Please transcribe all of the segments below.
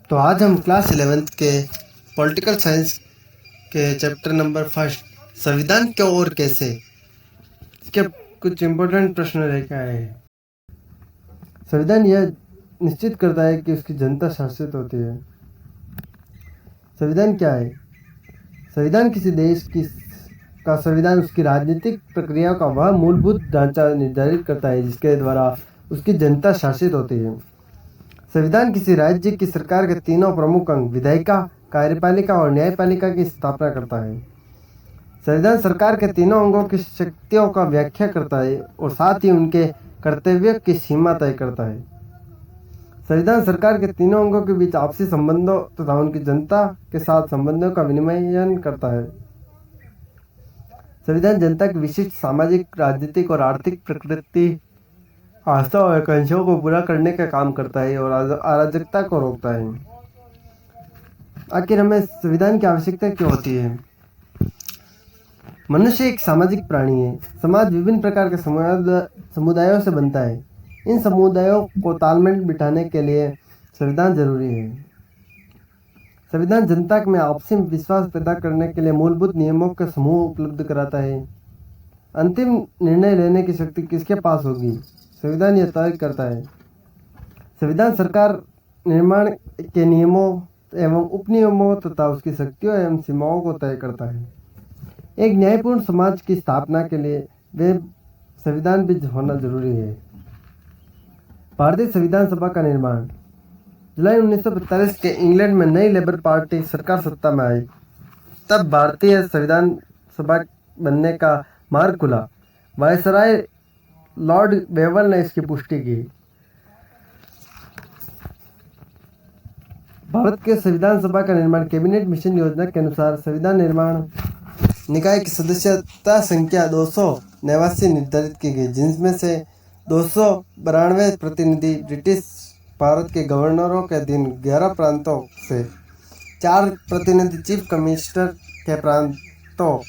तो आज हम क्लास 11th के पॉलिटिकल साइंस के चैप्टर नंबर 1 संविधान क्यों और कैसे इसके कुछ इम्पोर्टेंट प्रश्न लेकर आए हैं। संविधान यह निश्चित करता है कि उसकी जनता शासित होती है। संविधान क्या है? संविधान किसी देश का संविधान उसकी राजनीतिक प्रक्रिया का वह मूलभूत ढांचा निर्धारित करता है जिसके द्वारा उसकी जनता शासित होती है। संविधान किसी राज्य की सरकार के तीनों प्रमुख अंग विधायिका, कार्यपालिका और न्यायपालिका की स्थापना करता है। संविधान सरकार के तीनों अंगों की शक्तियों का व्याख्या करता है और साथ ही उनके कर्तव्य की सीमा तय करता है। संविधान सरकार के तीनों अंगों के बीच आपसी संबंधों तथा उनकी जनता के साथ संबंधों का विनिमयन करता है। संविधान जनता की विशिष्ट सामाजिक, राजनीतिक और आर्थिक प्रकृति, आस्था और आकांक्षाओं को पूरा करने का काम करता है और अराजकता को रोकता है। आखिर हमें संविधान की आवश्यकता क्यों होती है? मनुष्य एक सामाजिक प्राणी है। समाज विभिन्न प्रकार के समुदायों से बनता है। इन समुदायों को तालमेल बिठाने के लिए संविधान जरूरी है। संविधान जनता में आपसी विश्वास पैदा करने के लिए मूलभूत नियमों का समूह उपलब्ध कराता है। अंतिम निर्णय लेने की शक्ति किसके पास होगी? संविधान यह तय करता है। संविधान सरकार निर्माण के नियमों एवं उपनियमों तथा उसकी शक्तियों एवं सीमाओं को तय करता है। एक न्यायपूर्ण समाज की स्थापना के लिए वे संविधान भी होना जरूरी है। भारतीय संविधान सभा का निर्माण। जुलाई 1945 के इंग्लैंड में नई लेबर पार्टी सरकार सत्ता में आई। तब भारतीय संविधान सभा बनने का मार्ग खुला। वायसराय लॉर्ड वेवल ने इसकी पुष्टि की। भारत के संविधान सभा का निर्माण कैबिनेट मिशन योजना के अनुसार संविधान निर्माण निकाय की सदस्यता संख्या 289 निर्धारित की गई, जिनमें से 292 प्रतिनिधि ब्रिटिश भारत के गवर्नरों के अधीन 11 प्रांतों से, 4 प्रतिनिधि चीफ कमिश्नर के प्रांतों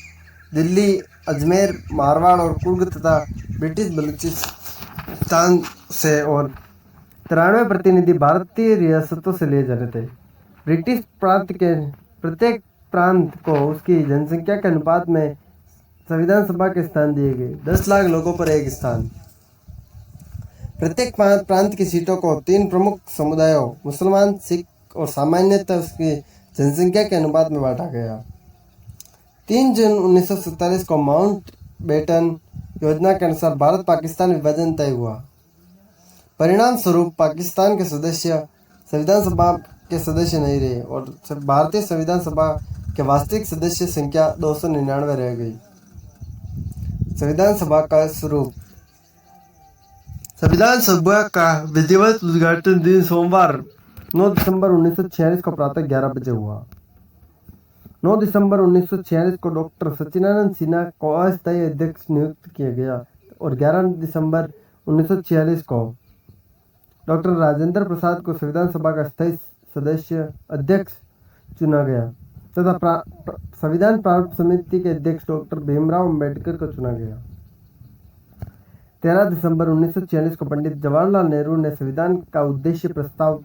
दिल्ली, अजमेर, मारवाड़ और कुर्ग तथा ब्रिटिश बलूचिस्तान से और 93 प्रतिनिधि भारतीय रियासतों से लिए जाते थे। ब्रिटिश प्रांत के प्रत्येक प्रांत को उसकी जनसंख्या के अनुपात में संविधान सभा के स्थान दिए गए। 10 लाख लोगों पर एक स्थान। प्रत्येक प्रांत की सीटों को 3 प्रमुख समुदायों मुसलमान, सिख और सामान्यतः उसकी जनसंख्या के अनुपात में बांटा गया। 3 जून 1947 को माउंट बेटन योजना के अनुसार भारत पाकिस्तान विभाजन तय हुआ। परिणाम स्वरूप पाकिस्तान के सदस्य संविधान सभा के सदस्य नहीं रहे और भारतीय संविधान सभा के वास्तविक सदस्य संख्या 299 रह गई। संविधान सभा का स्वरूप। संविधान सभा का विधिवत उद्घाटन दिन सोमवार 9 दिसंबर 1946 को प्रातः 11 बजे हुआ। 9 दिसंबर 1946 को डॉक्टर सच्चिदानंद सिन्हा को अस्थायी अध्यक्ष नियुक्त किया गया और 11 दिसंबर 1946 को डॉक्टर राजेंद्र प्रसाद को संविधान सभा का स्थायी सदस्य अध्यक्ष चुना गया तथा संविधान प्रारूप समिति के अध्यक्ष डॉक्टर भीमराव अंबेडकर को चुना गया। 13 दिसंबर 1946 को पंडित जवाहरलाल नेहरू ने संविधान का उद्देश्य प्रस्ताव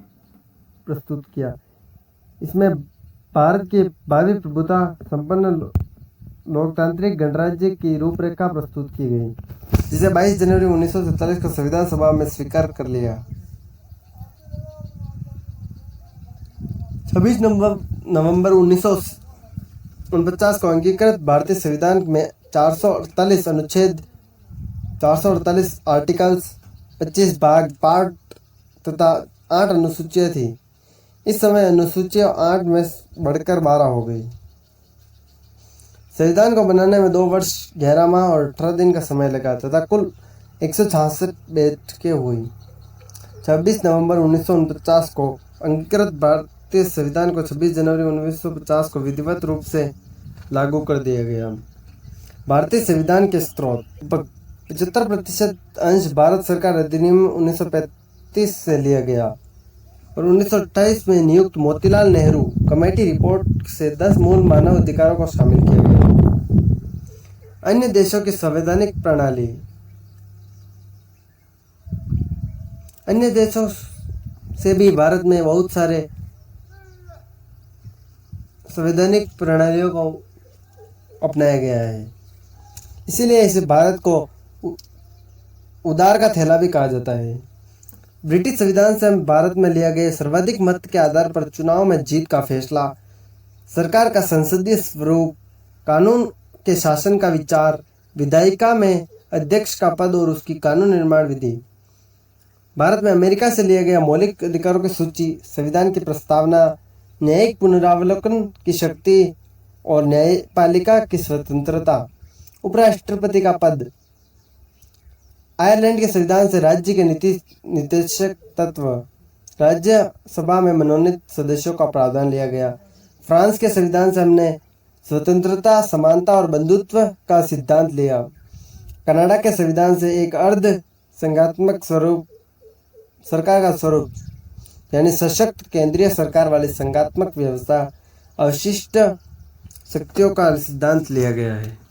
प्रस्तुत किया। इसमें भारत की भावी प्रभुता संपन्न लोकतांत्रिक गणराज्य की रूपरेखा प्रस्तुत की गई, जिसे 22 जनवरी 1947 को संविधान सभा में स्वीकार कर लिया। 26 नवंबर 1949 को अंगीकृत भारतीय संविधान में 448 अनुच्छेद, 448 आर्टिकल्स, 25 भाग, पार्ट तथा 8 अनुसूचियां थी। इस समय अनुसूचियां 8 में बढ़कर 12 हो गई। संविधान को बनाने में 2 वर्ष 11 माह और 18 दिन का समय लगा तथा कुल 166 बैठकें हुई। 26 नवंबर 1949 को अंगीकृत भारतीय संविधान को 26 जनवरी 1950 को विधिवत रूप से लागू कर दिया गया। भारतीय संविधान के स्रोत। 75% अंश भारत सरकार अधिनियम 1935 से लिया गया और 1928 में नियुक्त मोतीलाल नेहरू कमेटी रिपोर्ट से 10 मूल मानव अधिकारों को शामिल किया गया। अन्य देशों की संवैधानिक प्रणाली। अन्य देशों से भी भारत में बहुत सारे संवैधानिक प्रणालियों को अपनाया गया है। इसीलिए इसे भारत को उदार का थैला भी कहा जाता है। ब्रिटिश संविधान से भारत में लिया गया सर्वाधिक मत के आधार पर चुनाव में जीत का फैसला, सरकार का संसदीय स्वरूप, कानून के शासन का विचार, विधायिका में अध्यक्ष का पद और उसकी कानून निर्माण विधि। भारत में अमेरिका से लिया गया मौलिक अधिकारों की सूची, संविधान की प्रस्तावना, न्यायिक पुनरावलोकन की शक्ति और न्यायपालिका की स्वतंत्रता, उपराष्ट्रपति का पद। आयरलैंड के संविधान से राज्य के नीति निर्देशक तत्व, राज्यसभा में मनोनीत सदस्यों का प्रावधान लिया गया। फ्रांस के संविधान से हमने स्वतंत्रता, समानता और बंधुत्व का सिद्धांत लिया। कनाडा के संविधान से एक अर्ध संघात्मक स्वरूप सरकार का स्वरूप यानी सशक्त केंद्रीय सरकार वाली संघात्मक व्यवस्था, अवशिष्ट शक्तियों का सिद्धांत लिया गया है।